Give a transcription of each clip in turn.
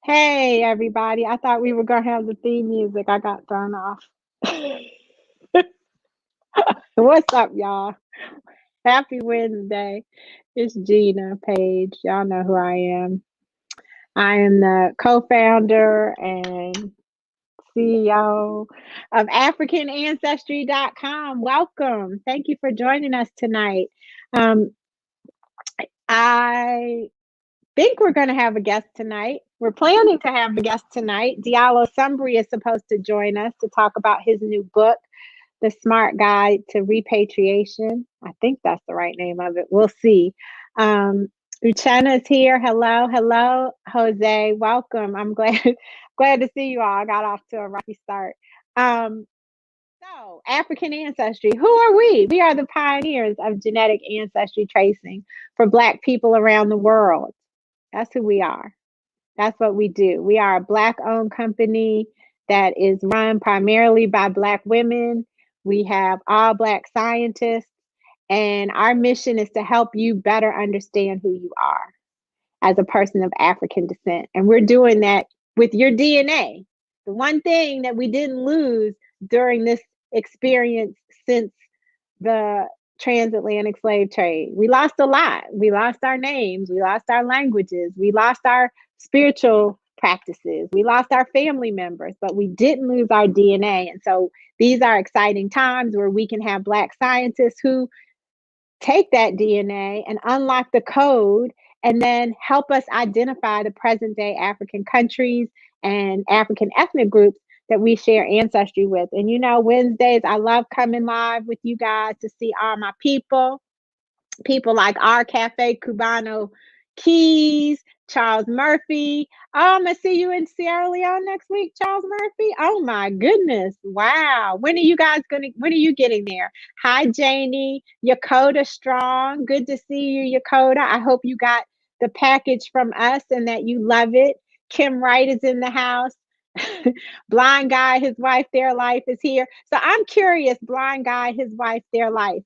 Hey, everybody. I thought we were going to have the theme music. I got thrown off. What's up, y'all? Happy Wednesday. It's Gina Page. Y'all know who I am. I am the co founder and CEO of AfricanAncestry.com. Welcome. Thank you for joining us tonight. Um, I think we're going to have a guest tonight. We're planning to have a guest tonight. Diallo Sumbry is supposed to join us to talk about his new book, The Smart Guide to Repatriation. I think that's the right name of it. We'll see. Uchenna is here. Hello, hello, Jose. Welcome. I'm glad glad to see you all. I got off to a rocky start. Um, so, African ancestry. Who are we? We are the pioneers of genetic ancestry tracing for Black people around the world. That's who we are. That's what we do. We are a Black owned company that is run primarily by Black women. We have all Black scientists, and our mission is to help you better understand who you are as a person of African descent. And we're doing that with your DNA. The one thing that we didn't lose during this experience since the transatlantic slave trade. We lost a lot. We lost our names. We lost our languages. We lost our spiritual practices. We lost our family members, but we didn't lose our DNA. And so these are exciting times where we can have Black scientists who take that DNA and unlock the code and then help us identify the present day African countries and African ethnic groups that we share ancestry with. And Wednesdays, I love coming live with you guys to see all my people like our Cafe Cubano Keys, Charles Murphy. Oh, I'm gonna see you in Sierra Leone next week, Charles Murphy. Oh my goodness. Wow. When are you getting there? Hi, Janie. Yakota Strong. Good to see you, Yakota. I hope you got the package from us and that you love it. Kim Wright is in the house. Blind Guy, his wife, their life is here. So I'm curious, Blind Guy, his wife, their life.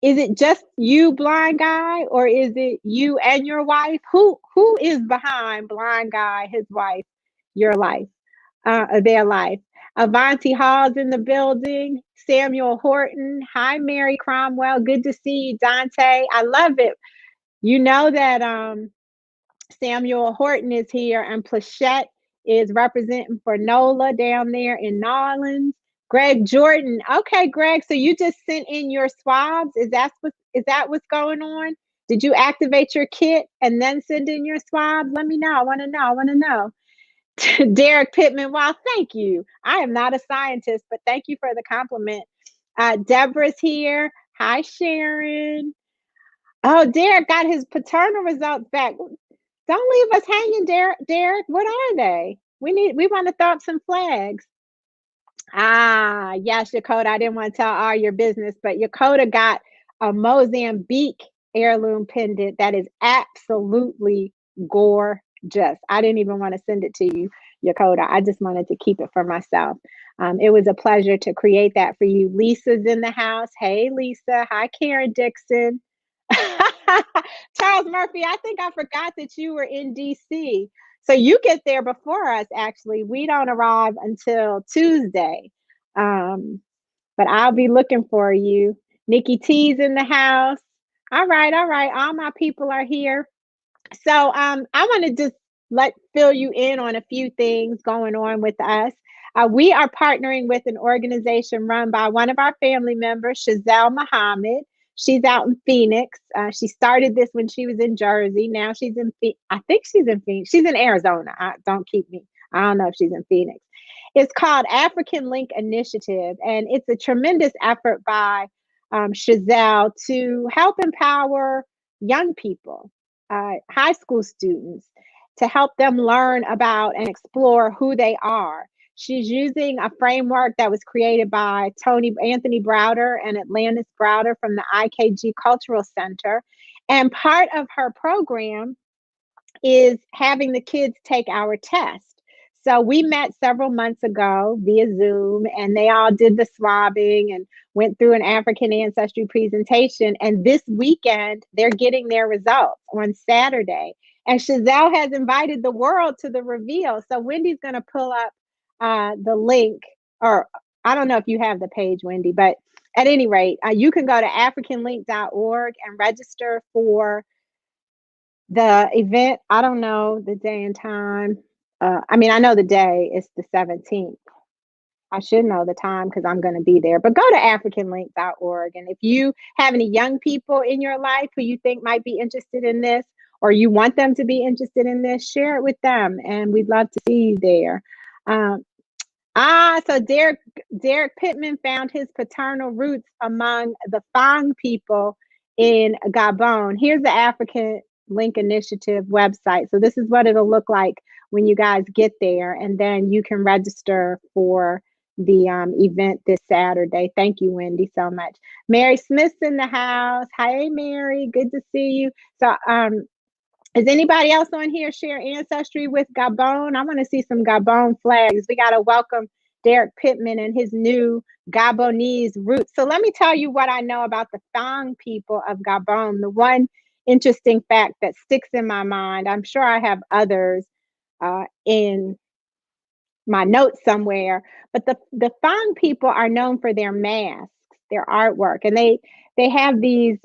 Is it just you, Blind Guy, or is it you and your wife? Who is behind Blind Guy, his wife, your life, their life? Avanti Hall's in the building. Samuel Horton. Hi, Mary Cromwell. Good to see you, Dante. I love it. You know that Samuel Horton is here, and Plachette is representing for NOLA down there in Narlands. Greg Jordan. Okay, Greg. So you just sent in your swabs. Is that what's going on? Did you activate your kit and then send in your swabs? Let me know. I want to know. I want to know. Derek Pittman. Wow, thank you. I am not a scientist, but thank you for the compliment. Deborah's here. Hi, Sharon. Oh, Derek got his paternal results back. Don't leave us hanging, Derek. Derek, what are they? We want to throw up some flags. Ah, yes, Yakota. I didn't want to tell all your business, but Yakota got a Mozambique heirloom pendant that is absolutely gorgeous. I didn't even want to send it to you, Yakota. I just wanted to keep it for myself. It was a pleasure to create that for you. Lisa's in the house. Hey, Lisa. Hi, Karen Dixon. Charles Murphy, I think I forgot that you were in DC. So you get there before us, actually. We don't arrive until Tuesday. Um, but I'll be looking for you. Nikki T's in the house. All right, all right. All my people are here. So I want to just fill you in on a few things going on with us. We are partnering with an organization run by one of our family members, Shazelle Muhammad. She's out in Phoenix. She started this when she was in Jersey. Now she's in, I think she's in Phoenix. She's in Arizona. Don't keep me. I don't know if she's in Phoenix. It's called African Link Initiative, and it's a tremendous effort by Shazelle to help empower young people, high school students, to help them learn about and explore who they are. She's using a framework that was created by Anthony Browder and Atlantis Browder from the IKG Cultural Center. And part of her program is having the kids take our test. So we met several months ago via Zoom, and they all did the swabbing and went through an African ancestry presentation. And this weekend, they're getting their results on Saturday. And Chazelle has invited the world to the reveal. So Wendy's going to pull up the link, or I don't know if you have the page, Wendi, but at any rate, you can go to africanlink.org and register for the event. I don't know the day and time. I mean, I know the day is the 17th. I should know the time because I'm going to be there. But go to africanlink.org. And if you have any young people in your life who you think might be interested in this, or you want them to be interested in this, share it with them. And we'd love to see you there. So Derek Pittman found his paternal roots among the Fang people in Gabon. Here's the African Link Initiative website. So this is what it'll look like when you guys get there, and then you can register for the event this Saturday. Thank you, Wendi, so much. Mary Smith's in the house. Hi, Mary. Good to see you. So is anybody else on here share ancestry with Gabon? I want to see some Gabon flags. We got to welcome Derek Pittman and his new Gabonese roots. So let me tell you what I know about the Fang people of Gabon. The one interesting fact that sticks in my mind, I'm sure I have others in my notes somewhere, but the Fang people are known for their masks, their artwork, and they have these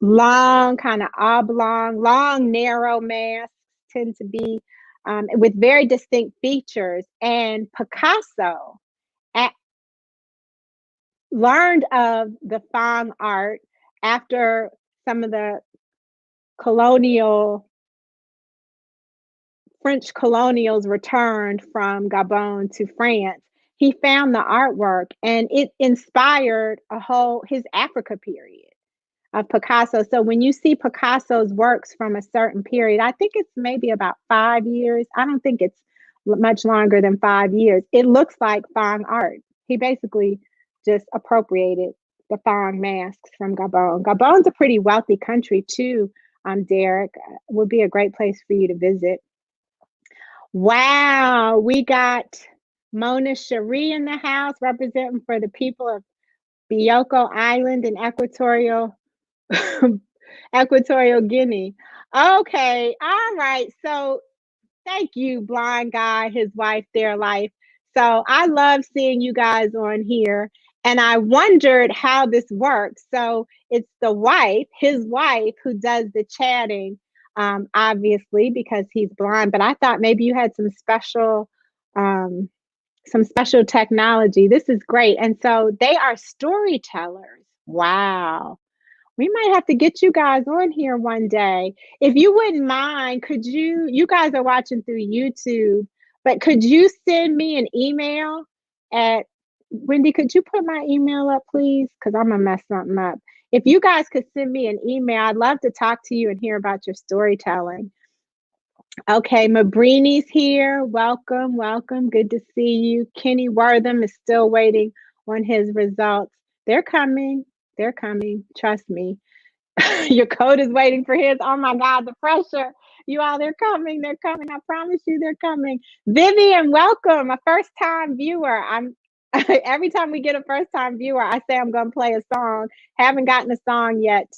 long, kind of oblong, long, narrow masks, tend to be with very distinct features. And Picasso learned of the Fang art after some of the French colonials returned from Gabon to France. He found the artwork, and it inspired his Africa period of Picasso. So when you see Picasso's works from a certain period, I think it's maybe about 5 years. I don't think it's much longer than 5 years. It looks like Fang art. He basically just appropriated the Fang masks from Gabon. Gabon's a pretty wealthy country too, Derek. Would be a great place for you to visit. Wow, we got Mona Cherie in the house representing for the people of Bioko Island in Equatorial Guinea. Okay, all right. So thank you, blind guy, his wife, their life. So I love seeing you guys on here. And I wondered how this works. So it's his wife, who does the chatting, obviously, because he's blind. But I thought maybe you had some special technology. This is great. And so they are storytellers. Wow. We might have to get you guys on here one day. If you wouldn't mind, you guys are watching through YouTube, but could you send me an email at, Wendi, could you put my email up, please? Because I'm going to mess something up. If you guys could send me an email, I'd love to talk to you and hear about your storytelling. Okay, Mabrini's here. Welcome, welcome. Good to see you. Kenny Wortham is still waiting on his results. They're coming. They're coming. Trust me. Your code is waiting for his. Oh my God, the pressure. You all, they're coming. They're coming. I promise you they're coming. Vivian, welcome. A first-time viewer. Every time we get a first-time viewer, I say I'm going to play a song. Haven't gotten a song yet,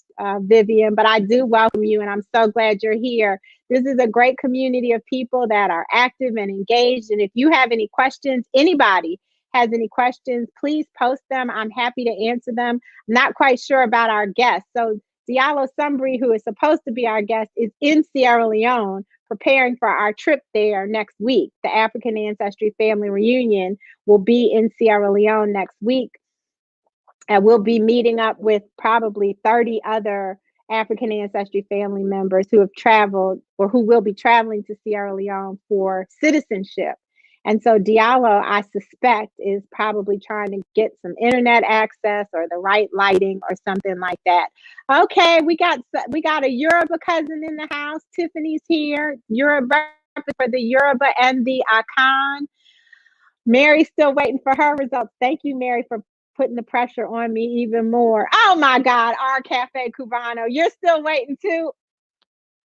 Vivian, but I do welcome you, and I'm so glad you're here. This is a great community of people that are active and engaged. And if you have any questions, anybody has any questions, please post them. I'm happy to answer them. I'm not quite sure about our guests. So Diallo Sumbry, who is supposed to be our guest, is in Sierra Leone preparing for our trip there next week. The African Ancestry Family Reunion will be in Sierra Leone next week. And we'll be meeting up with probably 30 other African Ancestry family members who have traveled or who will be traveling to Sierra Leone for citizenship. And so Diallo, I suspect, is probably trying to get some internet access or the right lighting or something like that. Okay, we got a Yoruba cousin in the house. Tiffany's here. Yoruba for the Yoruba and the Akan. Mary's still waiting for her results. Thank you, Mary, for putting the pressure on me even more. Oh my God, our Cafe Cubano. You're still waiting too.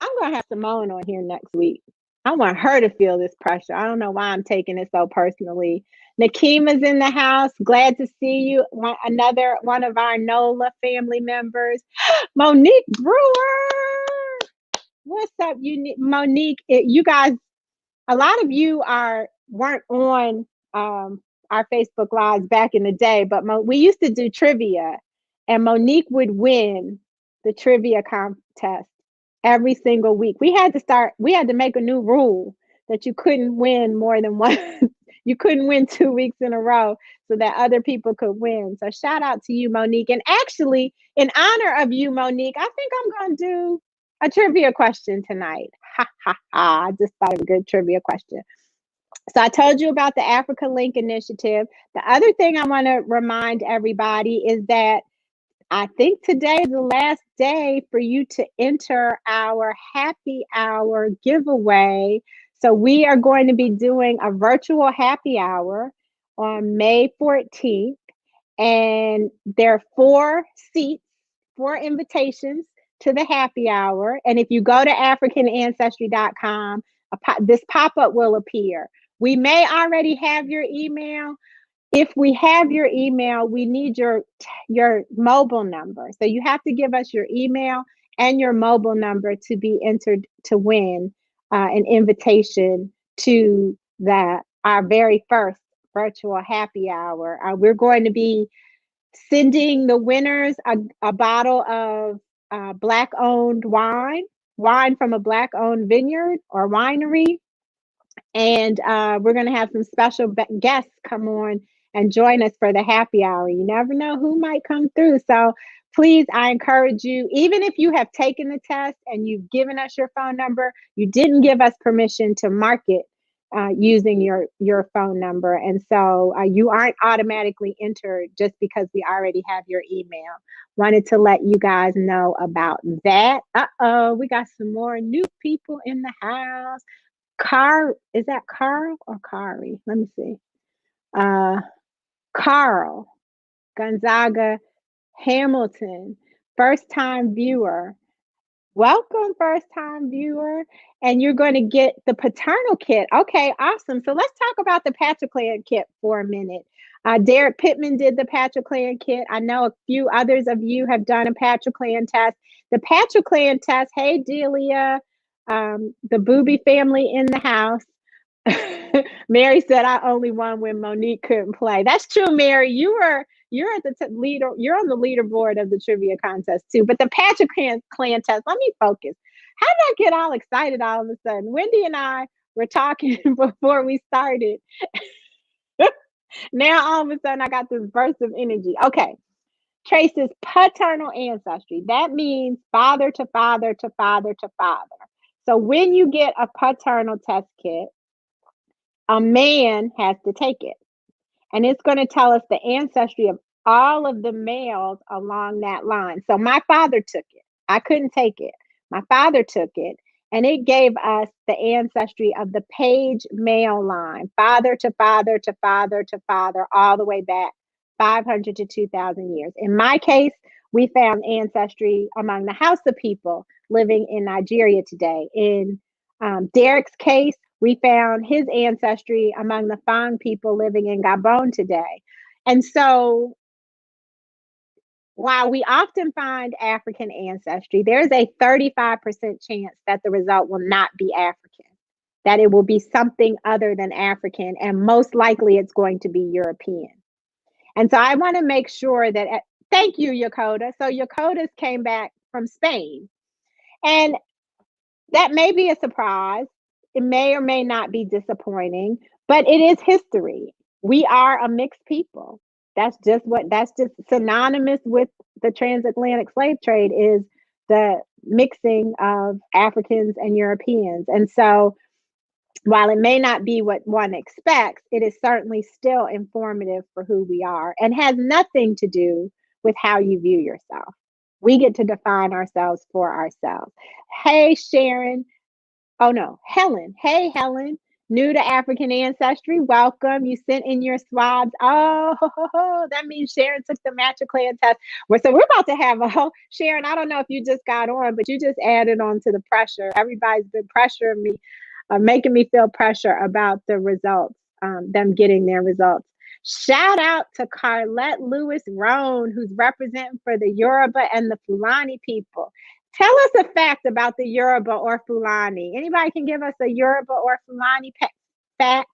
I'm going to have Simone on here next week. I want her to feel this pressure. I don't know why I'm taking it so personally. Nakima's in the house. Glad to see you. Another one of our NOLA family members. Monique Brewer. What's up, Monique? You guys, a lot of you weren't on our Facebook Lives back in the day, but we used to do trivia, and Monique would win the trivia contest every single week. We had to make a new rule that you couldn't win more than one. You couldn't win 2 weeks in a row so that other people could win. So shout out to you, Monique. And actually, in honor of you, Monique, I think I'm going to do a trivia question tonight. Ha ha ha. I just thought of a good trivia question. So I told you about the Africa Link Initiative. The other thing I want to remind everybody is that I think today is the last day for you to enter our happy hour giveaway. So we are going to be doing a virtual happy hour on May 14th. And there are 4 seats, 4 invitations to the happy hour. And if you go to AfricanAncestry.com, this pop-up will appear. We may already have your email. If we have your email, we need your mobile number. So you have to give us your email and your mobile number to be entered to win an invitation to our very first virtual happy hour. We're going to be sending the winners a bottle of Black-owned wine from a Black-owned vineyard or winery. And we're going to have some special guests come on and join us for the happy hour. You never know who might come through. So please, I encourage you, even if you have taken the test and you've given us your phone number, you didn't give us permission to market using your phone number. And so you aren't automatically entered just because we already have your email. Wanted to let you guys know about that. We got some more new people in the house. Is that Carl or Kari? Let me see. Carl Gonzaga Hamilton, first time viewer. Welcome, first time viewer. And you're going to get the paternal kit. Okay, awesome. So let's talk about the Patriclan kit for a minute. Derek Pittman did the Patriclan kit. I know a few others of you have done a Patriclan test. The Patriclan test, hey, Delia, the Booby family in the house. Mary said I only won when Monique couldn't play. That's true, Mary. You're at the leader. You're on the leaderboard of the trivia contest too. But the Patriclan test. Let me focus. How did I get all excited all of a sudden? Wendi and I were talking before we started. Now all of a sudden I got this burst of energy. Okay. Traces paternal ancestry. That means father to father to father to father. So when you get a paternal test kit, a man has to take it. And it's going to tell us the ancestry of all of the males along that line. So my father took it. I couldn't take it. My father took it. And it gave us the ancestry of the Page male line, father to father to father to father, all the way back 500 to 2,000 years. In my case, we found ancestry among the Hausa people living in Nigeria today. In Derek's case, we found his ancestry among the Fang people living in Gabon today. And so while we often find African ancestry, there's a 35% chance that the result will not be African, that it will be something other than African, and most likely it's going to be European. And so I want to make sure that, thank you, Yakota. So Yakota's came back from Spain. And that may be a surprise. It may or may not be disappointing, but it is history. We are a mixed people. That's just synonymous with the transatlantic slave trade, is the mixing of Africans and Europeans. And so while it may not be what one expects, it is certainly still informative for who we are and has nothing to do with how you view yourself. We get to define ourselves for ourselves. Hey, Sharon. Oh, no, Helen. Hey, Helen. New to African ancestry. Welcome. You sent in your swabs. Oh, that means Sharon took the Patriclan test. So we're about to have a whole, Sharon, I don't know if you just got on, but you just added on to the pressure. Everybody's been pressuring me making me feel pressure about the results, them getting their results. Shout out to Carlette Lewis Roan, who's representing for the Yoruba and the Fulani people. Tell us a fact about the Yoruba or Fulani. Anybody can give us a Yoruba or Fulani fact?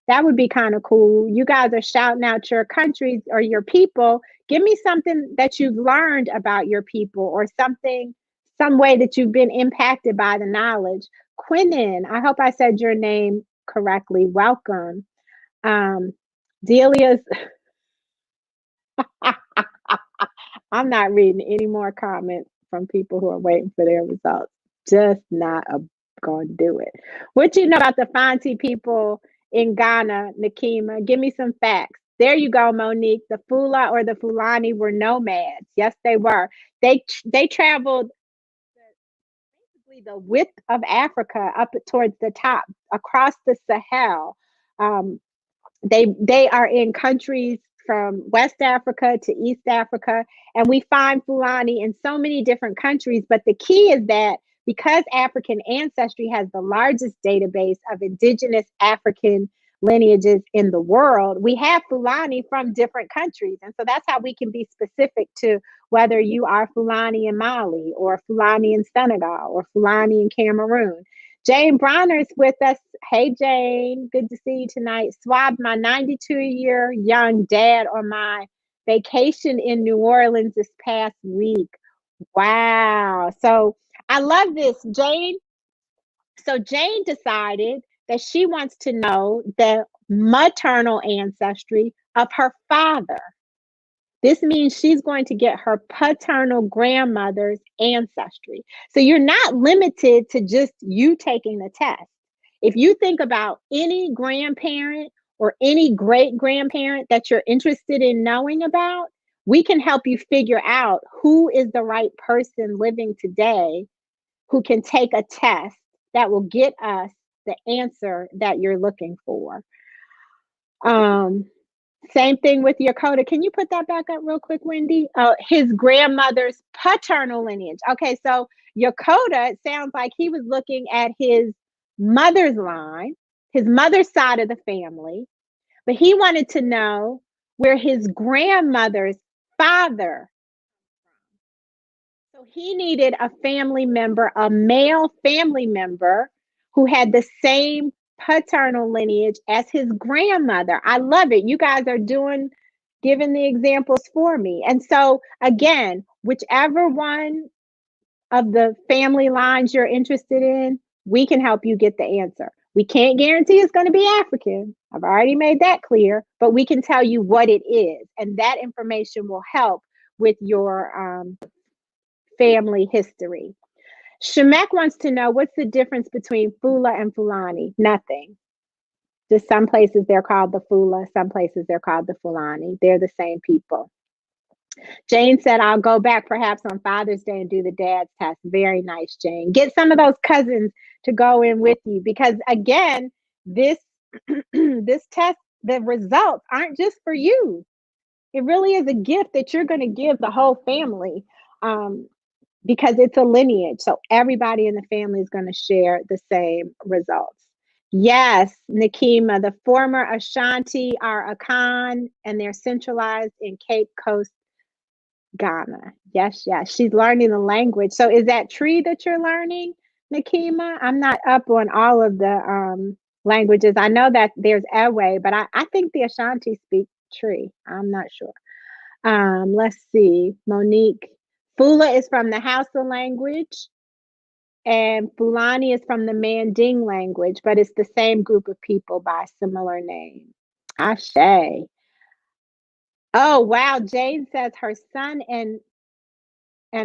That would be kind of cool. You guys are shouting out your countries or your people. Give me something that you've learned about your people or something, some way that you've been impacted by the knowledge. Quinnen, I hope I said your name correctly. Welcome. Delia's, I'm not reading any more comments from people who are waiting for their results. Just not going to do it. What you know about the Fanti people in Ghana, Nakima? Give me some facts. There you go, Monique. The Fula or the Fulani were nomads. Yes, they were. They traveled basically the width of Africa up towards the top, across the Sahel. They are in countries from West Africa to East Africa, and we find Fulani in so many different countries. But the key is that because African Ancestry has the largest database of indigenous African lineages in the world, we have Fulani from different countries. And so that's how we can be specific to whether you are Fulani in Mali or Fulani in Senegal or Fulani in Cameroon. Jane Bronner's with us. Hey, Jane. Good to see you tonight. Swabbed my 92-year young dad on my vacation in New Orleans this past week. Wow. So I love this, Jane. So Jane decided that she wants to know the maternal ancestry of her father. This means she's going to get her paternal grandmother's ancestry. So you're not limited to just you taking the test. If you think about any grandparent or any great grandparent that you're interested in knowing about, we can help you figure out who is the right person living today who can take a test that will get us the answer that you're looking for. Same thing with Yokota. Can you put that back up real quick, Wendi? His grandmother's paternal lineage. Okay, so Yokota, it sounds like he was looking at his mother's line, his mother's side of the family, but he wanted to know where his grandmother's father. So he needed a family member, a male family member who had the same paternal lineage as his grandmother. I love it. You guys are giving the examples for me. And so again, whichever one of the family lines you're interested in, we can help you get the answer. We can't guarantee it's going to be African. I've already made that clear, but we can tell you what it is. And that information will help with your family history. Shemek wants to know what's the difference between Fula and Fulani? Nothing. Just some places they're called the Fula, some places they're called the Fulani. They're the same people. Jane said, I'll go back perhaps on Father's Day and do the dad's test. Very nice, Jane. Get some of those cousins to go in with you because, again, this test, the results aren't just for you. It really is a gift that you're going to give the whole family because it's a lineage. So everybody in the family is going to share the same results. Yes, Nakima, the former Ashanti are Akan and they're centralized in Cape Coast, Ghana. Yes, yes. She's learning the language. So is that Tree that you're learning, Nakima? I'm not up on all of the languages. I know that there's Ewe, but I think the Ashanti speak Tree. I'm not sure. Let's see. Monique. Fula is from the Hausa language. And Fulani is from the Manding language, but it's the same group of people by similar name. Ashe. Oh, wow. Jane says her son and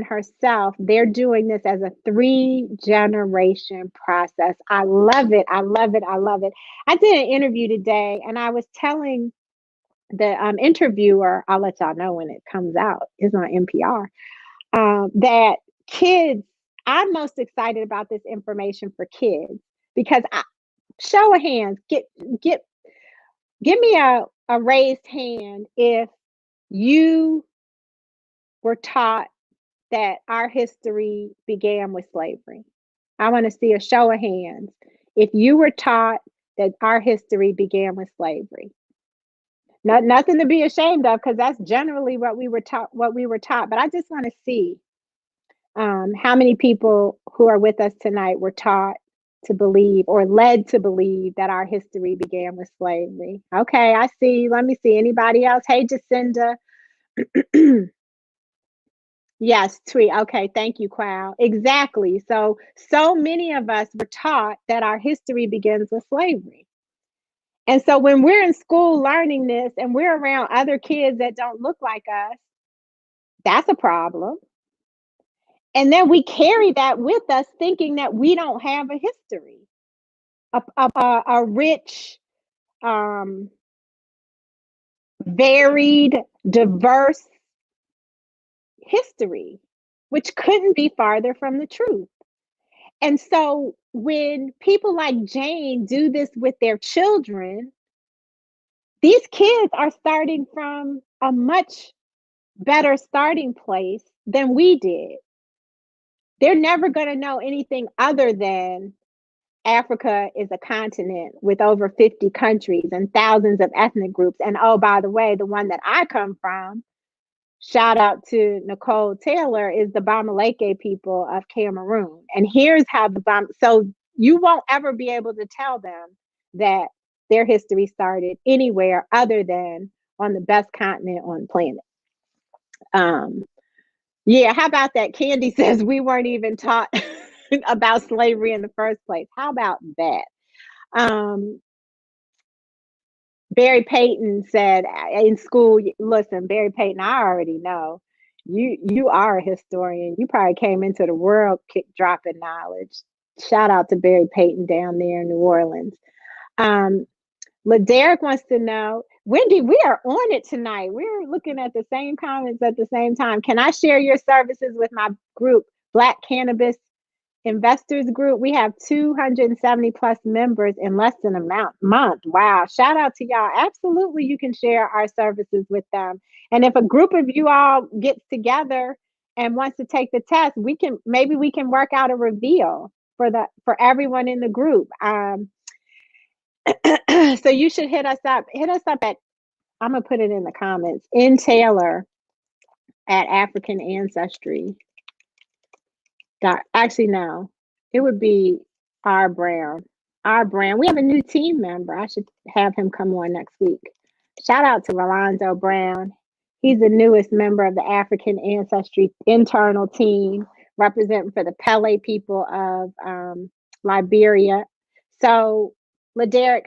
herself, they're doing this as a 3-generation process. I love it. I love it. I love it. I did an interview today and I was telling the interviewer, I'll let y'all know when it comes out, it's on NPR, that kids, I'm most excited about this information for kids because show of hands, give me a raised hand if you were taught that our history began with slavery. I want to see a show of hands if you were taught that our history began with slavery. Nothing to be ashamed of, because that's generally what we were taught. But I just want to see how many people who are with us tonight were taught to believe or led to believe that our history began with slavery. Okay, I see. Let me see. Anybody else? Hey, Jacinda. Yes, tweet. Okay, thank you, Qual. Exactly. So many of us were taught that our history begins with slavery. And so when we're in school learning this and we're around other kids that don't look like us, that's a problem. And then we carry that with us, thinking that we don't have a history, a rich, varied, diverse history, which couldn't be farther from the truth. And so when people like Jane do this with their children, these kids are starting from a much better starting place than we did. They're never going to know anything other than Africa is a continent with over 50 countries and thousands of ethnic groups. And oh, by the way, the one that I come from, shout out to Nicole Taylor, is the Bamileke people of Cameroon. And here's how so you won't ever be able to tell them that their history started anywhere other than on the best continent on the planet. Yeah, how about that? Candy says we weren't even taught about slavery in the first place. How about that? Barry Payton said in school, listen, Barry Payton, I already know you are a historian. You probably came into the world dropping knowledge. Shout out to Barry Payton down there in New Orleans. Derek wants to know, Wendi, we are on it tonight. We're looking at the same comments at the same time. Can I share your services with my group, Black Cannabis Investors Group? We have 270 plus members in less than a month. Wow. Shout out to y'all. Absolutely, you can share our services with them. And if a group of you all gets together and wants to take the test, maybe we can work out a reveal for everyone in the group. So you should hit us up at, I'm gonna put it in the comments, in Taylor at African Ancestry. Actually, no, it would be R Brown. We have a new team member. I should have him come on next week. Shout out to Rolando Brown. He's the newest member of the African Ancestry internal team, representing for the Pele people of Liberia. So, LaDerek,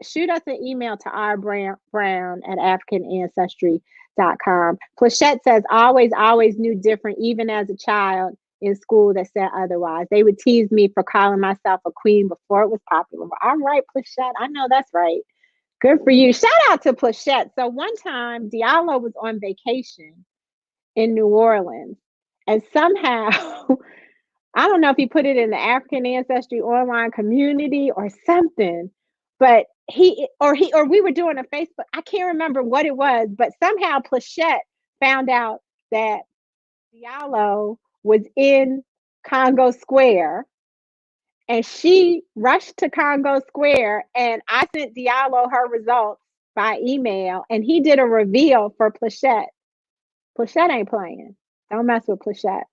shoot us an email to rbrown at africanancestry.com. Plachette says, always knew different, even as a child in school that said otherwise. They would tease me for calling myself a queen before it was popular. I'm right, Plachette. I know that's right. Good for you. Shout out to Plachette. So one time, Diallo was on vacation in New Orleans, and somehow, I don't know if he put it in the African Ancestry online community or something, but we were doing a Facebook. I can't remember what it was, but somehow Plachette found out that Diallo was in Congo Square, and she rushed to Congo Square, and I sent Diallo her results by email, and he did a reveal for Plachette. Plachette ain't playing. Don't mess with Plachette.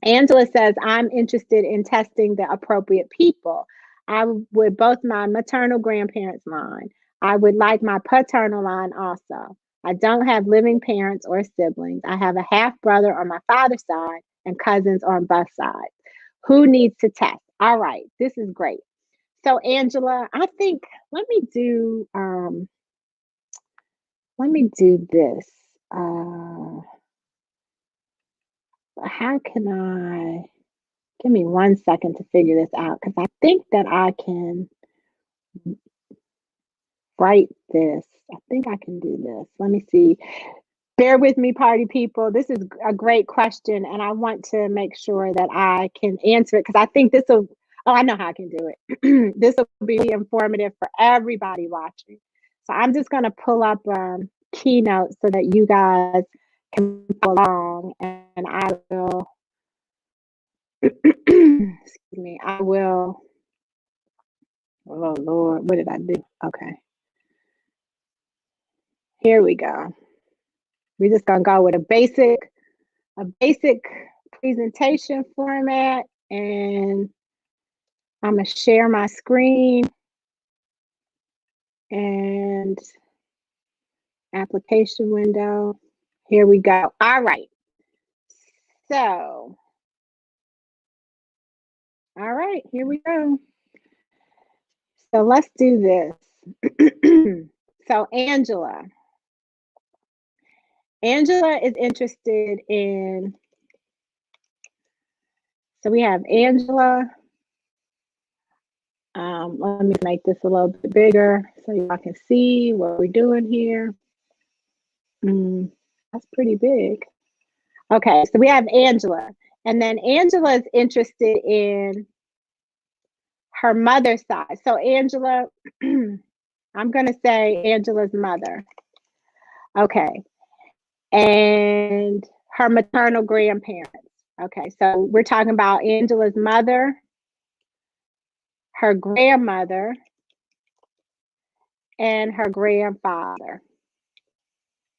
Angela says, I'm interested in testing the appropriate people. I would both my maternal grandparents' line. I would like my paternal line also. I don't have living parents or siblings. I have a half brother on my father's side and cousins on both sides. Who needs to test? All right, this is great. So Angela, I think let me do this. How can I give me 1 second to figure this out? Because I think that I can write this. I think I can do this. Let me see. Bear with me, party people. This is a great question, and I want to make sure that I can answer it because I think I know how I can do it. This will be informative for everybody watching. So I'm just going to pull up Keynote so that you guys can follow along, and I will, excuse me, I will Oh Lord, what did I do? Okay, here we go. We're just gonna go with a basic presentation format, and I'm gonna share my screen and application window. Here we go. All right. So, all right, here we go. So let's do this. So Angela is interested in, so we have Angela. Let me make this a little bit bigger so y'all can see what we're doing here. That's pretty big. Okay, so we have Angela, and then Angela is interested in her mother's side. So Angela, I'm going to say Angela's mother. Okay, and her maternal grandparents. Okay, so we're talking about Angela's mother, her grandmother, and her grandfather.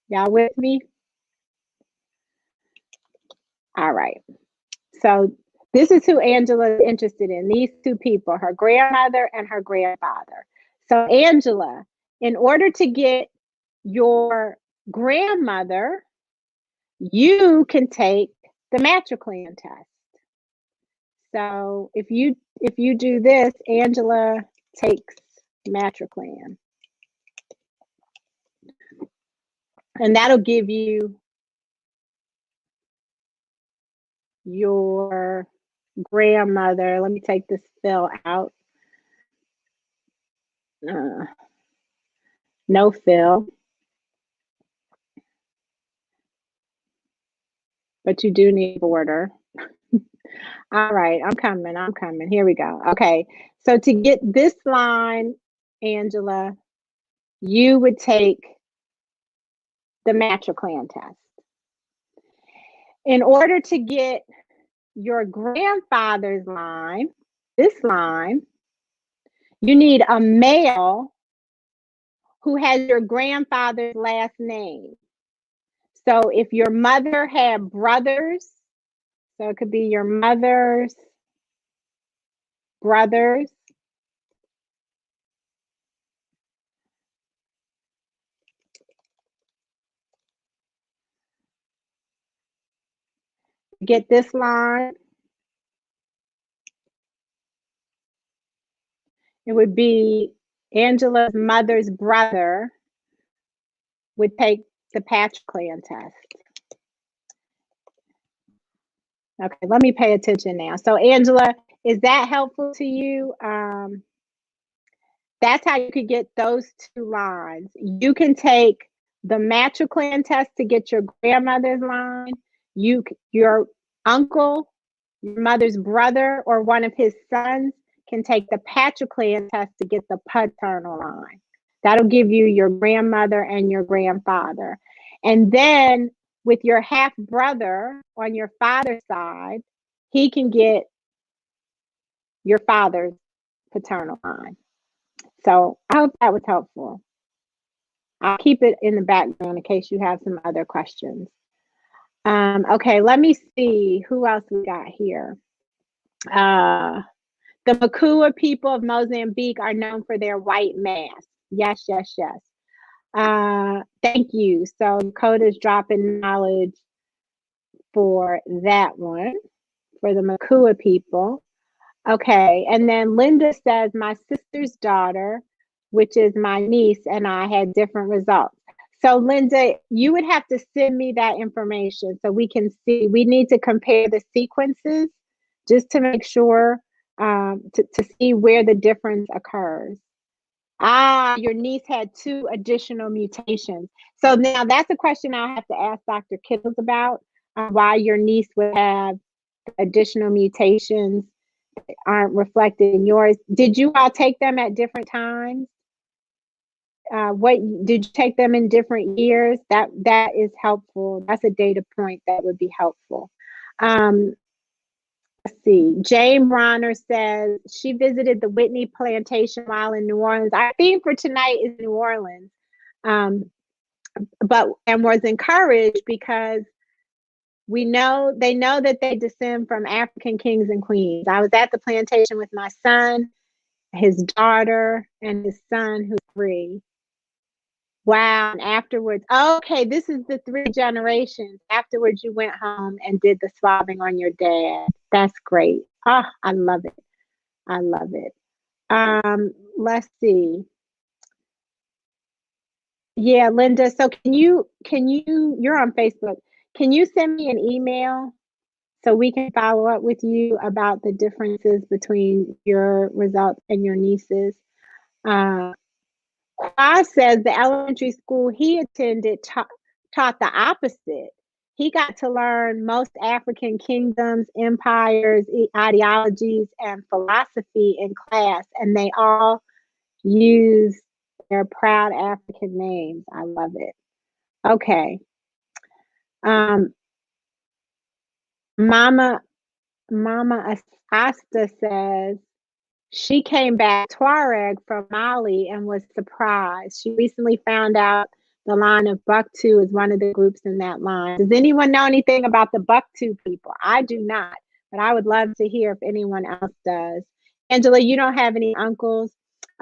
Y'all with me? All right. So this is who Angela is interested in, these two people, her grandmother and her grandfather. So Angela, in order to get your grandmother, you can take the matricline test. So if you do this, Angela takes matricline. And that'll give you your grandmother. Let me take this fill out. No fill. But you do need border. All right, I'm coming. Here we go. Okay, so to get this line, Angela, you would take the matricline test. In order to get your grandfather's line, this line, you need a male who has your grandfather's last name. So if your mother had brothers, so it could be your mother's brothers, get this line, it would be Angela's mother's brother would take the Patrick-Clan test. Okay, let me pay attention now. So Angela, is that helpful to you? That's how you could get those two lines. You can take the matricline test to get your grandmother's line. Your uncle, your mother's brother, or one of his sons can take the patricline test to get the paternal line. That'll give you your grandmother and your grandfather. And then with your half brother on your father's side, he can get your father's paternal line. So I hope that was helpful. I'll keep it in the background in case you have some other questions. Okay, let me see who else we got here. The Makua people of Mozambique are known for their white mask. Yes, yes, yes. Thank you. So Dakota's dropping knowledge for that one, for the Makua people. Okay, and then Linda says, my sister's daughter, which is my niece, and I had different results. So Linda, you would have to send me that information so we can see. We need to compare the sequences just to make sure, to see where the difference occurs. Your niece had 2 additional mutations. So now that's a question I'll have to ask Dr. Kittles about, why your niece would have additional mutations aren't reflected in yours. Did you all take them at different times? What did you take them in different years? That is helpful. That's a data point that would be helpful. Let's see. Jane Bronner says she visited the Whitney Plantation while in New Orleans. Our theme for tonight is New Orleans, and was encouraged because they know that they descend from African kings and queens. I was at the plantation with my son, his daughter, and his son who's 3. Wow. And afterwards, okay, this is the 3 generations. Afterwards, you went home and did the swabbing on your dad. That's great. Oh, I love it. I love it. Let's see. Yeah, Linda. So you're on Facebook. Can you send me an email so we can follow up with you about the differences between your results and your nieces? Qua says the elementary school he attended taught the opposite. He got to learn most African kingdoms, empires, ideologies, and philosophy in class, and they all use their proud African names. I love it. Okay. Mama Asta says she came back Tuareg from Mali and was surprised. She recently found out the line of Bucktu is one of the groups in that line. Does anyone know anything about the Bucktu people? I do not, but I would love to hear if anyone else does. Angela, you don't have any uncles?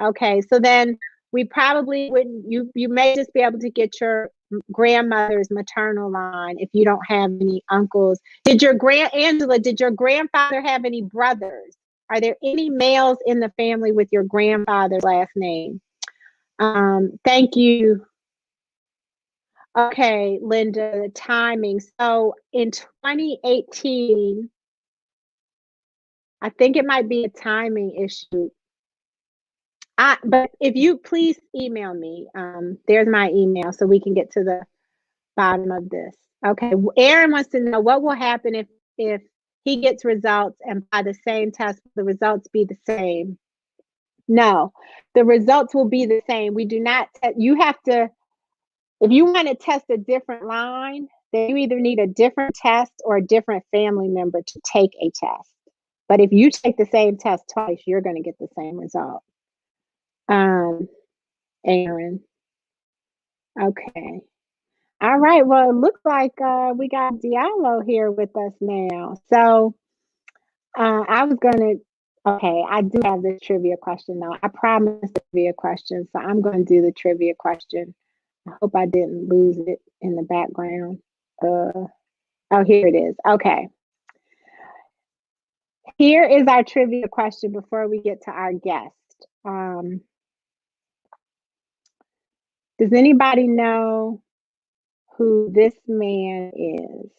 Okay, so then we probably wouldn't, you may just be able to get your grandmother's maternal line if you don't have any uncles. Angela, did your grandfather have any brothers? Are there any males in the family with your grandfather's last name? Thank you. Okay, Linda, the timing. So in 2018, I think it might be a timing issue. But if you please email me, there's my email so we can get to the bottom of this. Okay, Aaron wants to know what will happen if he gets results and by the same test, the results be the same. No, the results will be the same. We do not, you have to, if you want to test a different line, then you either need a different test or a different family member to take a test. But if you take the same test twice, you're going to get the same result. Aaron. Okay. All right. Well, it looks like we got Diallo here with us now. So I was going to, okay, I do have this trivia question though. I promised the trivia question, so I'm going to do the trivia question. I hope I didn't lose it in the background. Oh, here it is. Okay. Here is our trivia question before we get to our guest. Does anybody know who this man is?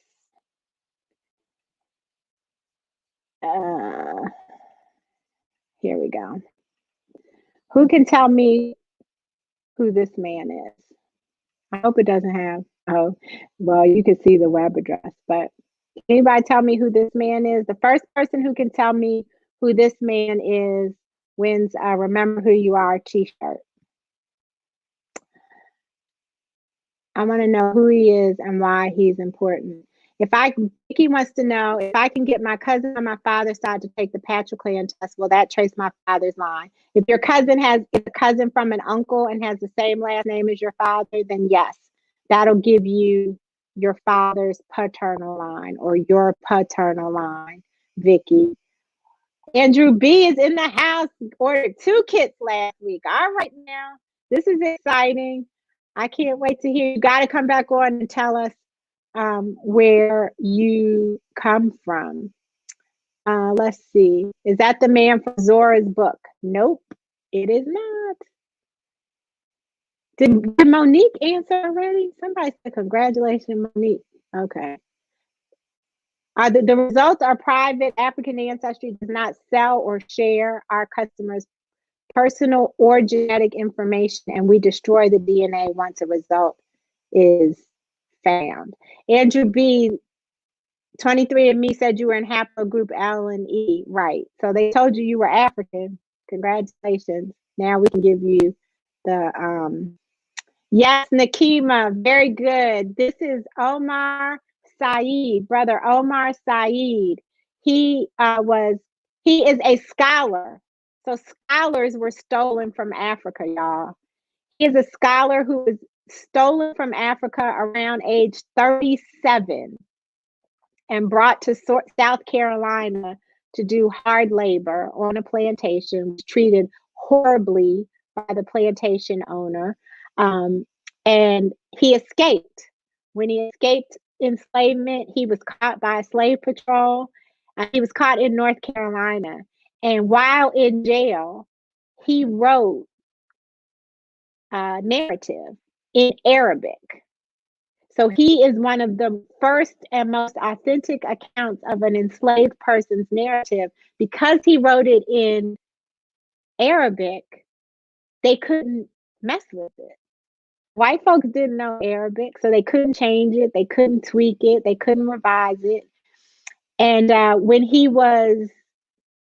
Here we go. Who can tell me who this man is? I hope it doesn't have, oh, well, you can see the web address, but anybody tell me who this man is? The first person who can tell me who this man is wins a Remember Who You Are t-shirt. I want to know who he is and why he's important. Vicky wants to know if I can get my cousin on my father's side to take the Patrick test, will that trace my father's line? If your cousin has a cousin from an uncle and has the same last name as your father, then yes, that'll give you your father's paternal line or your paternal line, Vicky. Andrew B is in the house, ordered 2 kits last week. All right now, this is exciting. I can't wait to hear. You got to come back on and tell us where you come from. Let's see. Is that the man from Zora's book? Nope, it is not. Did Monique answer already? Somebody said congratulations, Monique. Okay. The results are private. African Ancestry does not sell or share our customers' personal or genetic information, and we destroy the DNA once a result is found. Andrew B, 23andMe said you were in haplogroup L and E, right? So they told you were African. Congratulations. Now we can give you the yes, Nakima, very good. This is Omar Saeed, brother Omar Saeed. he is a scholar. So scholars were stolen from Africa, y'all. He is a scholar who was stolen from Africa around age 37 and brought to South Carolina to do hard labor on a plantation, was treated horribly by the plantation owner. And he escaped. When he escaped enslavement, he was caught by a slave patrol. He was caught in North Carolina. And while in jail, he wrote a narrative in Arabic. So he is one of the first and most authentic accounts of an enslaved person's narrative. Because he wrote it in Arabic, they couldn't mess with it. White folks didn't know Arabic, so they couldn't change it, they couldn't tweak it, they couldn't revise it. And when he was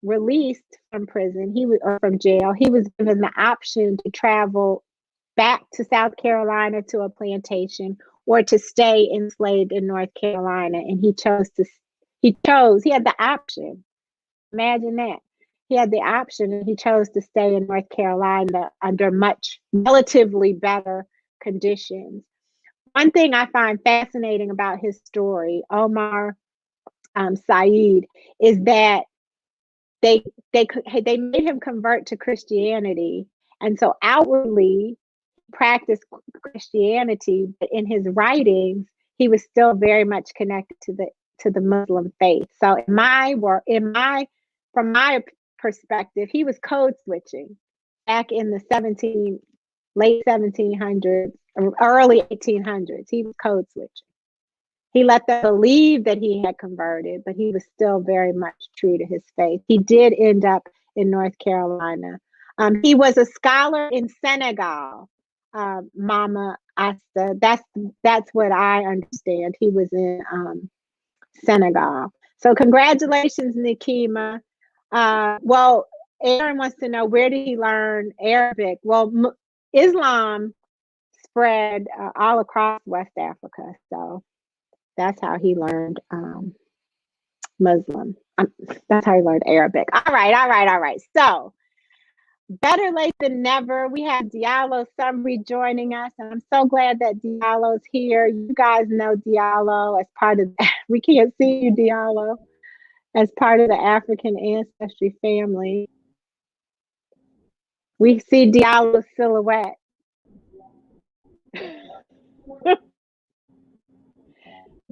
released from prison, or from jail, he was given the option to travel back to South Carolina to a plantation, or to stay enslaved in North Carolina. And he had the option. Imagine that. He had the option, and he chose to stay in North Carolina under much relatively better conditions. One thing I find fascinating about his story, Omar Said, is that they made him convert to Christianity. And so outwardly practiced Christianity, but in his writings, he was still very much connected to the Muslim faith. So from my perspective, he was code switching back in the late 1700s, early 1800s. He was code switching. He let them believe that he had converted, but he was still very much true to his faith. He did end up in North Carolina. He was a scholar in Senegal. Mama Asta, that's what I understand. He was in Senegal. So congratulations, Nikema. Well, Aaron wants to know, where did he learn Arabic? Well, Islam spread all across West Africa, so that's how he learned Muslim. That's how he learned Arabic. All right. So better late than never. We have Diallo Sumbry joining us, and I'm so glad that Diallo's here. You guys know Diallo as part of, we can't see you, Diallo, as part of the African Ancestry family. We see Diallo's silhouette.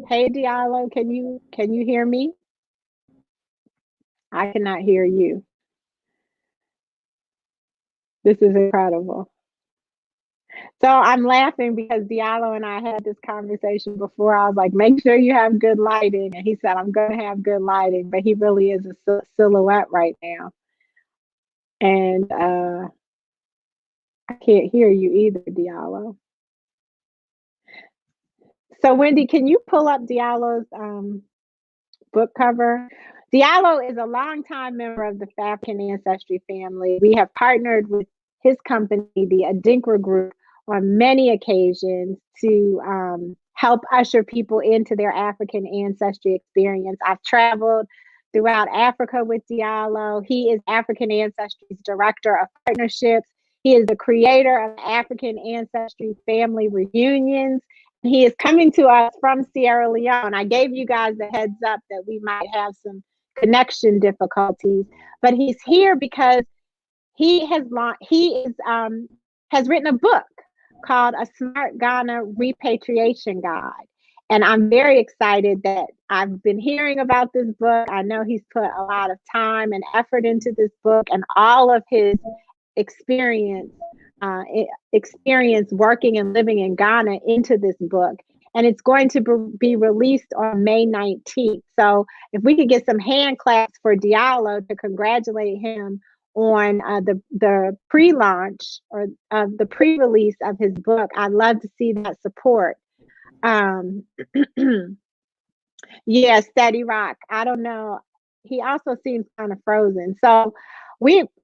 Hey, Diallo, can you hear me? I cannot hear you. This is incredible. So I'm laughing because Diallo and I had this conversation before. I was like, make sure you have good lighting. And he said, I'm going to have good lighting, but he really is a silhouette right now. And I can't hear you either, Diallo. So Wendi, can you pull up Diallo's book cover? Diallo is a longtime member of the African Ancestry family. We have partnered with his company, the Adinkra Group, on many occasions to help usher people into their African ancestry experience. I've traveled throughout Africa with Diallo. He is African Ancestry's Director of Partnerships. He is the creator of African Ancestry Family Reunions. He is coming to us from Sierra Leone. I gave you guys a heads up that we might have some connection difficulties, but he's here because he has written a book called A Smart Ghana Repatriation Guide. And I'm very excited that I've been hearing about this book. I know he's put a lot of time and effort into this book, and all of his experience working and living in Ghana into this book. And it's going to be released on May 19th. So if we could get some hand claps for Diallo to congratulate him on the pre-launch or the pre-release of his book, I'd love to see that support. Yeah, Steady Rock. I don't know. He also seems kind of frozen. So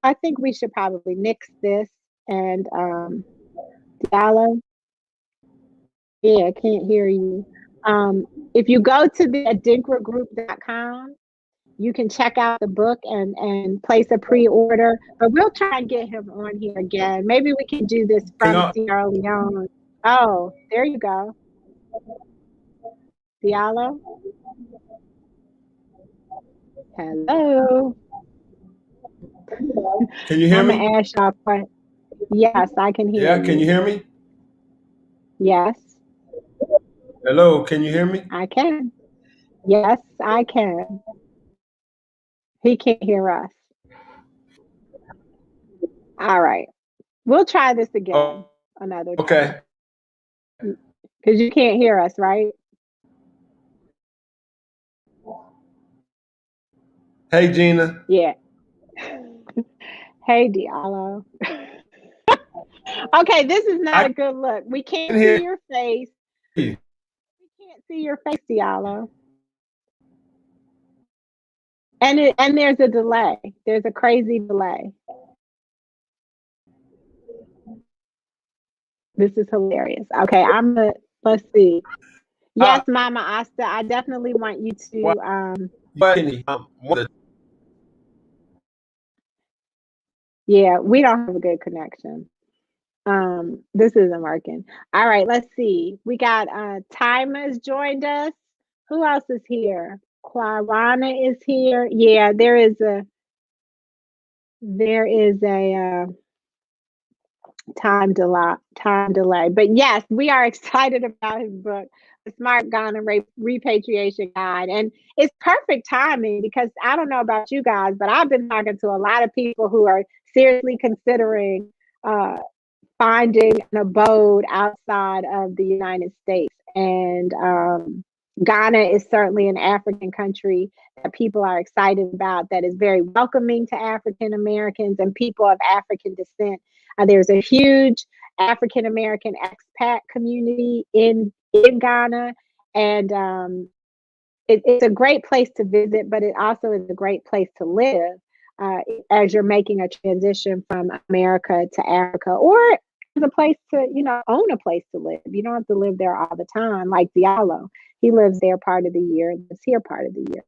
I think we should probably nix this. And Diallo, yeah, I can't hear you. If you go to the adinkragroup.com, you can check out the book and place a pre-order. But we'll try and get him on here again. Maybe we can do this from Sierra Leone. Oh, there you go. Diallo? Hello. Can you hear me? I'm going to ask y'all a question. Yes, I can hear you. Yeah, can you hear me? Yes. Hello, can you hear me? I can. Yes, I can. He can't hear us. All right. We'll try this again another time. Okay. Because you can't hear us, right? Hey, Gina. Yeah. Hey, Diallo. Okay, this is not a good look. We can't see your face. We can't see your face, Diallo. And there's a delay. There's a crazy delay. This is hilarious. Okay, let's see. Yes, Mama Asta, I definitely want you to yeah, we don't have a good connection. This isn't working. All right, let's see. We got Tima's joined us. Who else is here? Clarana is here. Yeah, there is a time delay. But yes, we are excited about his book, The Smart Ghana Repatriation Guide. And it's perfect timing because I don't know about you guys, but I've been talking to a lot of people who are seriously considering finding an abode outside of the United States. And Ghana is certainly an African country that people are excited about, that is very welcoming to African Americans and people of African descent. There's a huge African American expat community in Ghana, and it's a great place to visit, but it also is a great place to live as you're making a transition from America to Africa, or as a place to, own a place to live. You don't have to live there all the time, like Diallo. He lives there part of the year, lives here part of the year.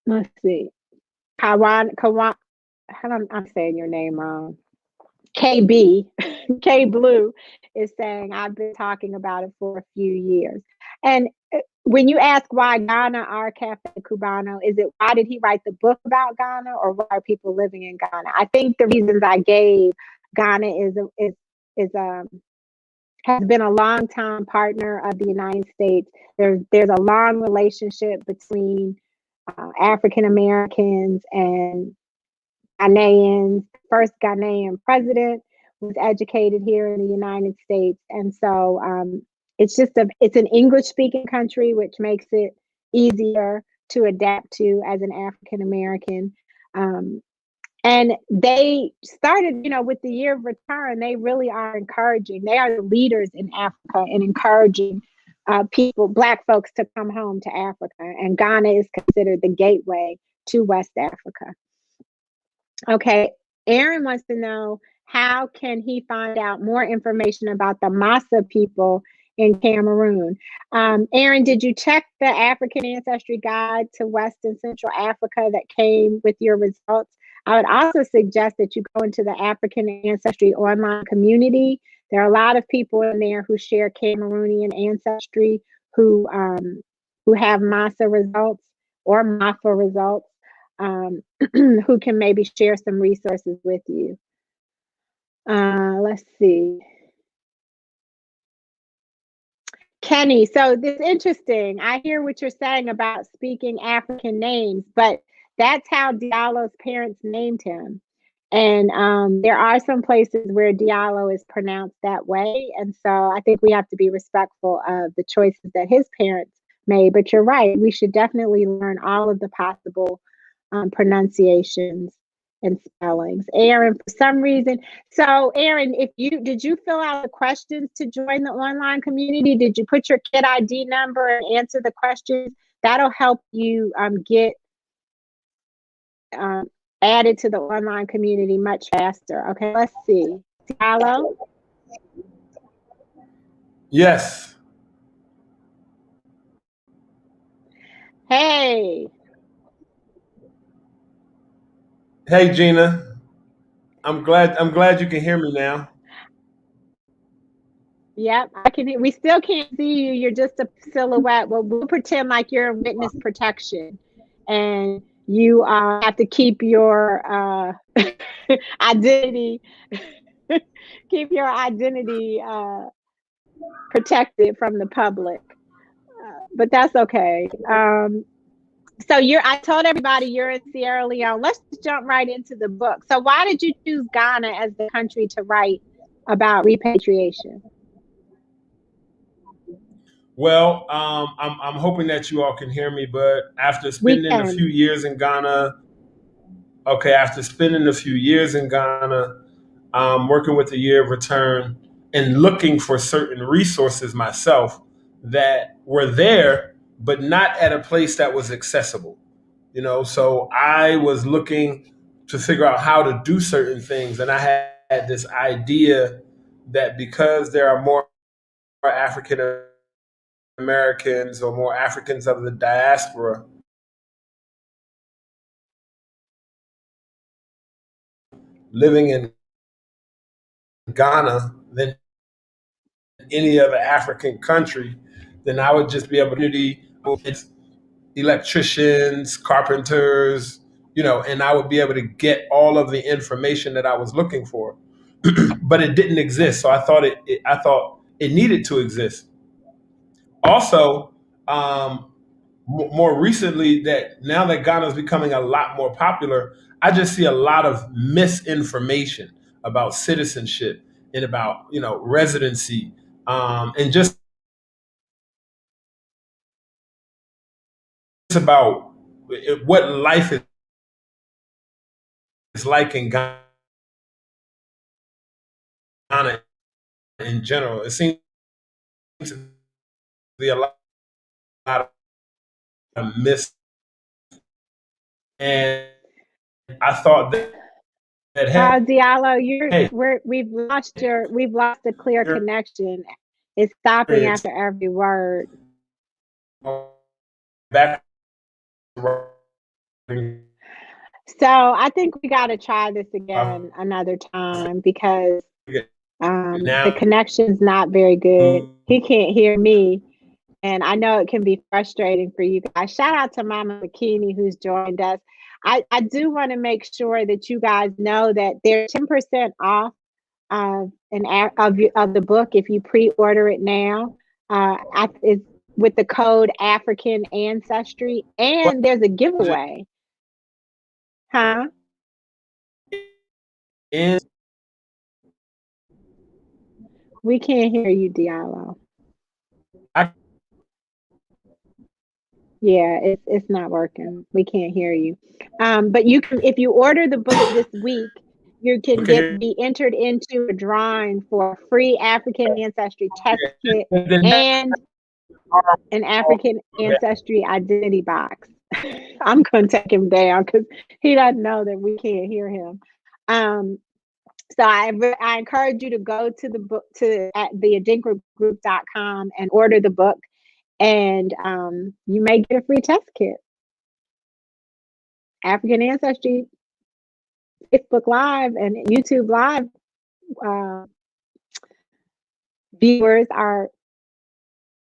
Let's see. Kawan, I'm saying your name wrong. KB, K Blue is saying, I've been talking about it for a few years. And when you ask why Ghana, our Cafe Cubano, is it why did he write the book about Ghana, or why are people living in Ghana? I think the reasons I gave, Ghana has been a long time partner of the United States. There's a long relationship between African Americans and Ghanaians. First Ghanaian president was educated here in the United States, and so it's an English speaking country, which makes it easier to adapt to as an African American. And they started, with the year of return, they really are encouraging. They are the leaders in Africa in encouraging Black folks to come home to Africa. And Ghana is considered the gateway to West Africa. Okay, Aaron wants to know, how can he find out more information about the Massa people in Cameroon? Aaron, did you check the African Ancestry Guide to West and Central Africa that came with your results? I would also suggest that you go into the African Ancestry online community. There are a lot of people in there who share Cameroonian ancestry, who have Massa results or MAFA results. Who can maybe share some resources with you. Let's see. Kenny, so this is interesting. I hear what you're saying about speaking African names, but that's how Diallo's parents named him. And there are some places where Diallo is pronounced that way. And so I think we have to be respectful of the choices that his parents made. But you're right, we should definitely learn all of the possible pronunciations and spellings. Aaron, for some reason, so Aaron, did you fill out the questions to join the online community? Did you put your kid ID number and answer the questions? That'll help you get added to the online community much faster. Okay, let's see. Diallo? Yes. Hey. Hey, Gina. I'm glad you can hear me now. Yep, I can hear. We still can't see you. You're just a silhouette. Well, we'll pretend like you're in witness protection, and you have to keep your identity, keep your identity protected from the public. But that's okay. So I told everybody you're in Sierra Leone. Let's just jump right into the book. So why did you choose Ghana as the country to write about repatriation? Well, I'm hoping that you all can hear me, but after We spending a few can. years in Ghana, okay, after spending a few years in Ghana, working with the Year of Return and looking for certain resources myself that were there, but not at a place that was accessible. So I was looking to figure out how to do certain things, and I had this idea that because there are more African Americans or more Africans of the diaspora living in Ghana than any other African country, then I would just be able to do electricians, carpenters, and I would be able to get all of the information that I was looking for. But it didn't exist, so I thought it needed to exist. Also, more recently, that now that Ghana is becoming a lot more popular, I just see a lot of misinformation about citizenship and about residency, and just about what life is like in Ghana in general. It seems to be a lot of miss, and I thought that Diallo, hey, we've lost a clear connection. It's stopping experience after every word. back. So I think we got to try this again another time because the Now, connection's not very good. He can't hear me, and I know it can be frustrating for you guys. Shout out to Mama Bikini who's joined us. I do want to make sure that you guys know that there's 10% off of the book if you pre-order it now. It's with the code African Ancestry, and there's a giveaway. Huh? in We can't hear you, Diallo. I Yeah, it's not working. We can't hear you. But you can, if you order the book this week, you can be entered into a drawing for a free African Ancestry test kit and an African Ancestry identity box. I'm gonna take him down because he doesn't know that we can't hear him. So I encourage you to go to the book at the adinkra and order the book, and you may get a free test kit. African Ancestry Facebook Live and YouTube Live uh, viewers are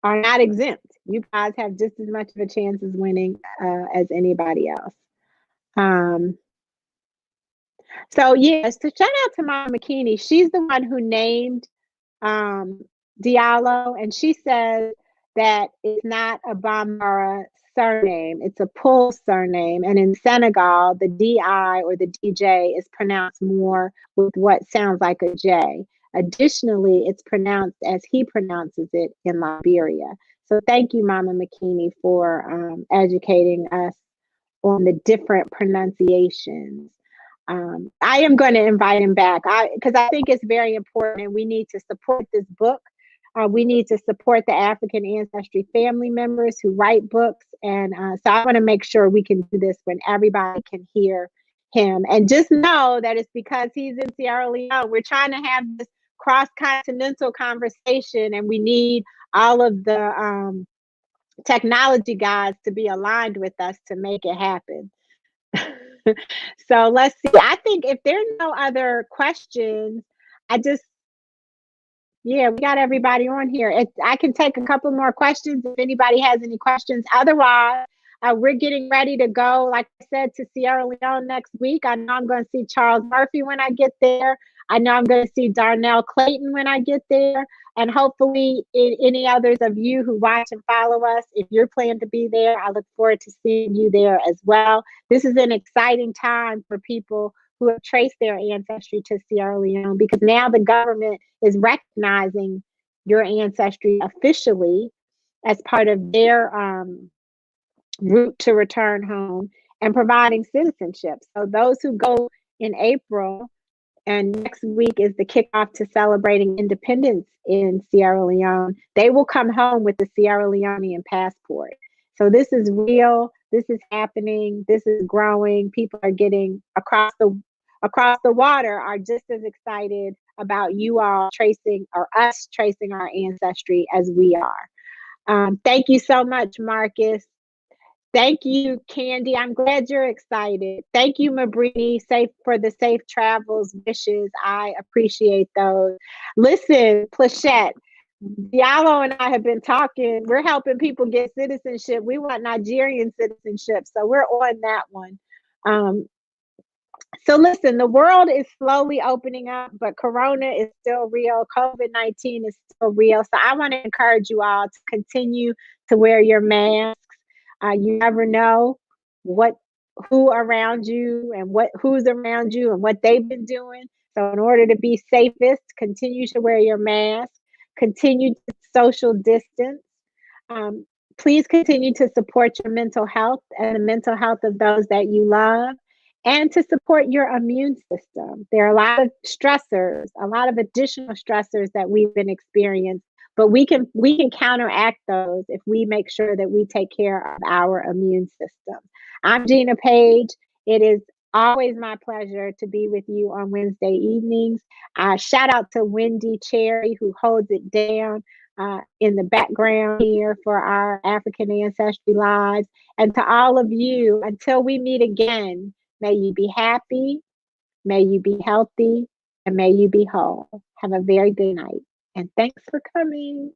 not exempt. You guys have just as much of a chance as winning as anybody else. So yes, so shout out to Mama McKinney. She's the one who named um, Diallo, and she says that it's not a Bambara surname; it's a Pull surname. And in Senegal, the DI or the DJ is pronounced more with what sounds like a J. Additionally, it's pronounced as he pronounces it in Liberia. So thank you, Mama McKinney, for educating us on the different pronunciations. I am going to invite him back because I think it's very important and we need to support this book. We need to support the African Ancestry family members who write books. And so I want to make sure we can do this when everybody can hear him. And just know that it's because he's in Sierra Leone. We're trying to have this cross-continental conversation and we need all of the technology gods to be aligned with us to make it happen. So let's see. I think if there's no other questions, I just, yeah, we got everybody on here. I can take a couple more questions if anybody has any questions. Otherwise, we're getting ready to go, like I said, to Sierra Leone next week. I know I'm going to see Charles Murphy when I get there. I know I'm going to see Darnell Clayton when I get there. And hopefully, any others of you who watch and follow us, if you're planning to be there, I look forward to seeing you there as well. This is an exciting time for people who have traced their ancestry to Sierra Leone, because now the government is recognizing your ancestry officially as part of their route to return home and providing citizenship. So those who go in April, and next week is the kickoff to celebrating independence in Sierra Leone, they will come home with the Sierra Leonean passport. So this is real. This is happening. This is growing. People are getting across the water, are just as excited about you all tracing, or us tracing, our ancestry as we are. Thank you so much, Marcus. Thank you, Candy. I'm glad you're excited. Thank you, Mabrini, for the safe travels wishes. I appreciate those. Listen, Plachette, Diallo and I have been talking. We're helping people get citizenship. We want Nigerian citizenship, so we're on that one. So listen, the world is slowly opening up, but Corona is still real. COVID-19 is still real. So I want to encourage you all to continue to wear your masks. You never know who around you and who's around you and what they've been doing. So in order to be safest, continue to wear your mask, continue to social distance. Please continue to support your mental health and the mental health of those that you love, and to support your immune system. There are a lot of stressors, a lot of additional stressors that we've been experiencing, but we can counteract those if we make sure that we take care of our immune system. I'm Gina Page. It is always my pleasure to be with you on Wednesday evenings. Shout out to Wendi Cherry, who holds it down in the background here for our African Ancestry Lives. And to all of you, until we meet again, may you be happy, may you be healthy, and may you be whole. Have a very good night. And thanks for coming.